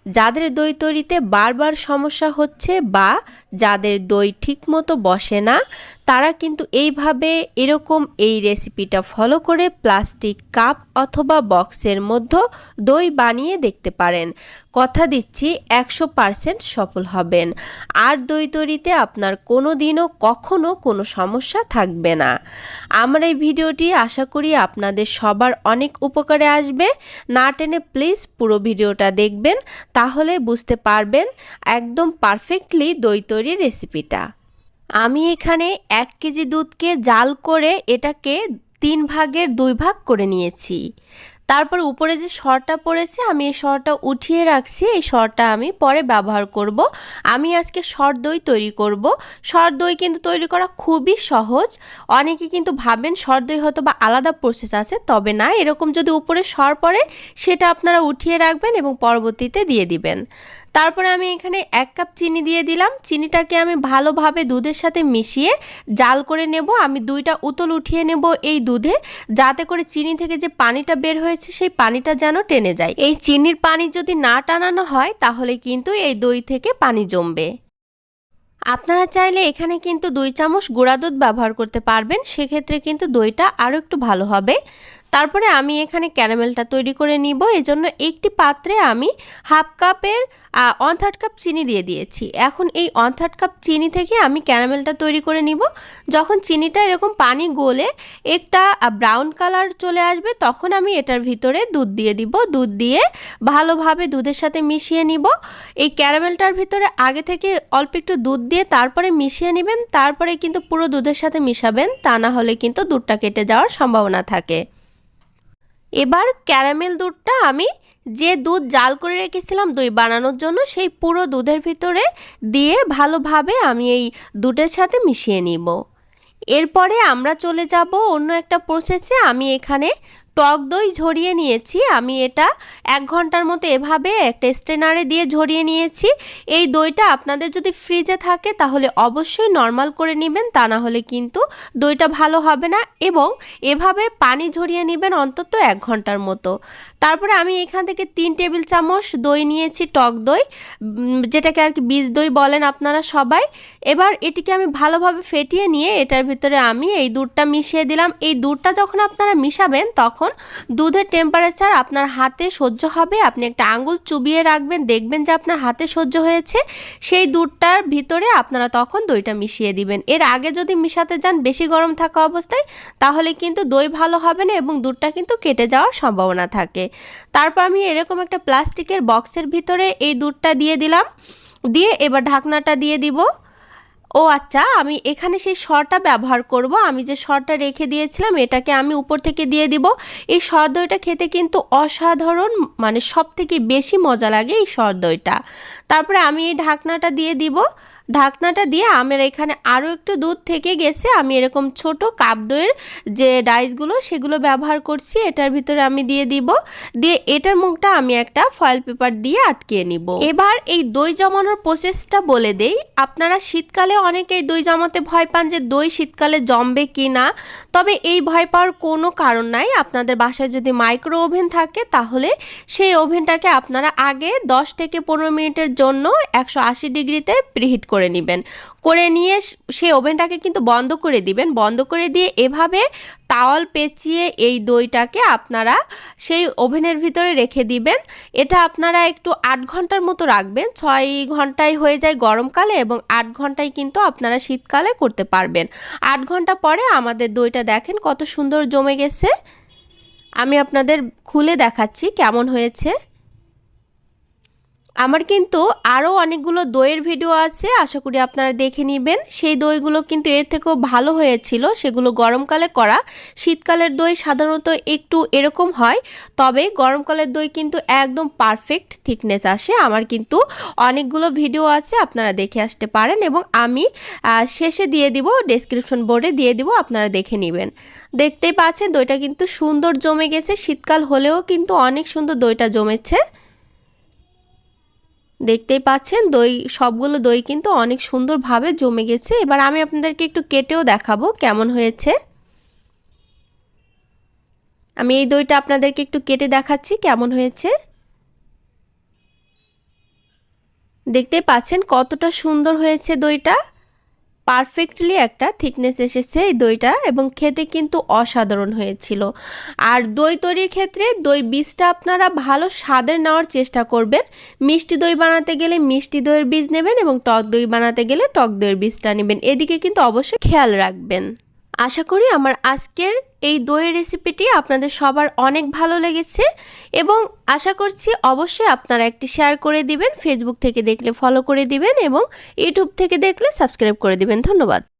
যাদের দই তৈরিতে বারবার সমস্যা হচ্ছে বা যাদের দই ঠিকমতো বসে না, তারা কিন্তু এইভাবে এরকম এই রেসিপিটা ফলো করে প্লাস্টিক কাপ অথবা বক্সের মধ্যে দই বানিয়ে দেখতে পারেন। কথা দিচ্ছি 100% সফল হবেন। আর দই তৈরিতে আপনার কোনো দিনও কখনো কোনো সমস্যা থাকবে না। আমার এই ভিডিওটি আশা করি আপনাদের সবার অনেক উপকারে আসবে। না টেনে প্লিজ পুরো ভিডিওটা দেখবেন, তাহলে বুঝতে পারবেন একদম পারফেক্টলি দই তৈরির রেসিপিটা। আমি এখানে 1 কেজি দুধকে জাল করে এটাকে 3 ভাগের 2 ভাগ করে নিয়েছি। তারপর উপরে যে সরটা পড়েছে আমি এই সরটা উঠিয়ে রাখছি। এই সরটা আমি পরে ব্যবহার করব। আমি আজকে সর দই তৈরি করব। সর দই কিন্তু তৈরি করা খুবই সহজ। অনেকে কিন্তু ভাবেন সর দই হয়তো বা আলাদা প্রসেস আছে, তবে না, এরকম যদি উপরে সর পড়ে সেটা আপনারা উঠিয়ে রাখবেন এবং পরবর্তীতে দিয়ে দিবেন। তারপরে আমি এখানে 1 কাপ চিনি দিয়ে দিলাম। চিনিটাকে আমি ভালোভাবে দুধের সাথে মিশিয়ে জাল করে নেব। আমি 2টা উতল উঠিয়ে নেব এই দুধে, যাতে করে চিনি থেকে যে পানিটা বের হয়েছে সেই পানিটা যেন টেনে যায়। এই চিনির পানি যদি না টানানো হয় তাহলে কিন্তু এই দই থেকে পানি জমবে। আপনারা চাইলে এখানে কিন্তু 2 চামচ গুঁড়া দুধ ব্যবহার করতে পারবেন, সেক্ষেত্রে কিন্তু দইটা আরও একটু ভালো হবে। তারপরে আমি এখানে ক্যারামেলটা তৈরি করে নিব। এজন্য একটি পাত্রে আমি 1/2 কাপের 1/3 কাপ চিনি দিয়ে দিয়েছি। এখন এই 1/3 কাপ চিনি থেকে আমি ক্যারামেলটা তৈরি করে নিব। যখন চিনিটা এরকম পানি গলে একটা ব্রাউন কালার চলে আসবে, তখন আমি এটার ভিতরে দুধ দিয়ে দিব। দুধ দিয়ে ভালোভাবে দুধের সাথে মিশিয়ে নিব। এই ক্যারামেলটার ভিতরে আগে থেকে অল্প একটু দুধ দিয়ে তারপরে মিশিয়ে নেবেন, তারপরে কিন্তু পুরো দুধের সাথে মিশাবেন, তা না হলে কিন্তু দুধটা কেটে যাওয়ার সম্ভাবনা থাকে। এবার ক্যারামেল দুধটা আমি যে দুধ জাল করে রেখেছিলাম দই বানানোর জন্য সেই পুরো দুধের ভিতরে দিয়ে ভালোভাবে আমি এই দুধের সাথে মিশিয়ে নিব। এরপরে আমরা চলে যাব অন্য একটা প্রসেসে। আমি এখানে টক দই ঝরিয়ে নিয়েছি। আমি এটা 1 ঘন্টার মতো এভাবে একটা স্ট্রেনারে দিয়ে ঝরিয়ে নিয়েছি। এই দইটা আপনাদের যদি ফ্রিজে থাকে তাহলে অবশ্যই নর্মাল করে নেবেন, তা না হলে কিন্তু দইটা ভালো হবে না। এবং এভাবে পানি ঝরিয়ে নেবেন অন্তত 1 ঘন্টার মতো। তারপরে আমি এখান থেকে 3 টেবিল চামচ দই নিয়েছি, টক দই, যেটাকে আর কি বীজ দই বলেন আপনারা সবাই। এবার এটিকে আমি ভালোভাবে ফেটিয়ে নিয়ে এটার ভিতরে আমি এই দুধটা মিশিয়ে দিলাম। এই দুধটা যখন আপনারা মিশাবেন তখন দুধের টেম্পারেচার আপনার হাতে সহ্য হবে। আপনি একটা আঙ্গুল চুবিয়ে রাখবেন, দেখবেন যে আপনার হাতে সহ্য হয়েছে। সেই দুধটার ভিতরে আপনারা তখন দইটা মিশিয়ে দিবেন। এর আগে যদি মিশাতে যান বেশি গরম থাকা অবস্থায়, তাহলে কিন্তু দই ভালো হবে না এবং দুধটা কিন্তু কেটে যাওয়ার সম্ভাবনা থাকে। তারপর আমি এরকম একটা প্লাস্টিকের বক্সের ভিতরে এই দুধটা দিয়ে দিলাম। দিয়ে এবার ঢাকনাটা দিয়ে দিব। ও আচ্ছা, আমি এখানে সেই সরটা ব্যবহার করব। আমি যে সরটা রেখে দিয়েছিলাম এটাকে আমি উপর থেকে দিয়ে দিব। এই সর দইটা খেতে কিন্তু অসাধারণ, মানে সবথেকে বেশি মজা লাগে এই সর দইটা। তারপরে আমি এই ঢাকনাটা দিয়ে দিব। ঢাকনাটা দিয়ে আমার এখানে আরও একটু দুধ থেকে গেছে। আমি এরকম ছোট কাপ দইয়ের যে ডাইসগুলো সেগুলো ব্যবহার করছি, এটার ভিতরে আমি দিয়ে দিব। দিয়ে এটার মুখটা আমি একটা ফয়েল পেপার দিয়ে আটকিয়ে নিব। এবার এই দই জমানোর প্রসেসটা বলে দেই। আপনারা শীতকালে অনেকেই দই জমাতে ভয় পান যে দই শীতকালে জমবে কি না, তবে এই ভয় পাওয়ার কোনো কারণ নাই। আপনাদের বাসায় যদি মাইক্রো ওভেন থাকে তাহলে সেই ওভেনটাকে আপনারা আগে 10 থেকে 15 মিনিটের জন্য 180 ডিগ্রিতে প্রিহিট করে নেবেন। করে নিয়ে সেই ওভেনটাকে কিন্তু বন্ধ করে দিবেন। বন্ধ করে দিয়ে এভাবে তাওয়াল পেঁচিয়ে এই দইটাকে আপনারা সেই ওভেনের ভিতরে রেখে দিবেন। এটা আপনারা একটু 8 ঘন্টার মতো রাখবেন। 6 ঘন্টায় হয়ে যায় গরমকালে এবং 8 ঘন্টায় কিন্তু আপনারা শীতকালে করতে পারবেন। 8 ঘন্টা পরে আমাদের দইটা দেখেন কত সুন্দর জমে গেছে। আমি আপনাদের খুলে দেখাচ্ছি কেমন হয়েছে। আমার কিন্তু আরও অনেকগুলো দইয়ের ভিডিও আছে, আশা করি আপনারা দেখে নেবেন। সেই দইগুলো কিন্তু এর থেকেও ভালো হয়েছিল, সেগুলো গরমকালে করা। শীতকালের দই সাধারণত একটু এরকম হয়, তবে গরমকালের দই কিন্তু একদম পারফেক্ট থিকনেস আসে। আমার কিন্তু অনেকগুলো ভিডিও আছে, আপনারা দেখে আসতে পারেন এবং আমি শেষে দিয়ে দিব, ডেসক্রিপশন বোর্ডে দিয়ে দিব, আপনারা দেখে নেবেন। দেখতেই পাচ্ছেন দইটা কিন্তু সুন্দর জমে গেছে। শীতকাল হলেও কিন্তু অনেক সুন্দর দইটা জমেছে। দেখতেই পাচ্ছেন দই, সবগুলো দই কিন্তু অনেক সুন্দরভাবে জমে গেছে। এবার আমি আপনাদেরকে একটু কেটেও দেখাবো কেমন হয়েছে। আমি এই দইটা আপনাদেরকে একটু কেটে দেখাচ্ছি কেমন হয়েছে। দেখতেই পাচ্ছেন কতটা সুন্দর হয়েছে দইটা। পারফেক্টলি একটা থিকনেস এসেছে এই দইটা এবং খেতে কিন্তু অসাধারণ হয়েছিল। আর দই তৈরির ক্ষেত্রে দই বীজটা আপনারা ভালো স্বাদের নেওয়ার চেষ্টা করবেন। মিষ্টি দই বানাতে গেলে মিষ্টি দইয়ের বীজ নেবেন এবং টক দই বানাতে গেলে টক দইয়ের বীজটা নেবেন। এদিকে কিন্তু অবশ্যই খেয়াল রাখবেন। আশা করি আমার আজকের এই দইয়ের রেসিপিটি আপনাদের সবার অনেক ভালো লেগেছে এবং আশা করছি অবশ্যই আপনারা একটি শেয়ার করে দিবেন। ফেসবুক থেকে দেখলে ফলো করে দিবেন এবং ইউটিউব থেকে দেখলে সাবস্ক্রাইব করে দিবেন। ধন্যবাদ।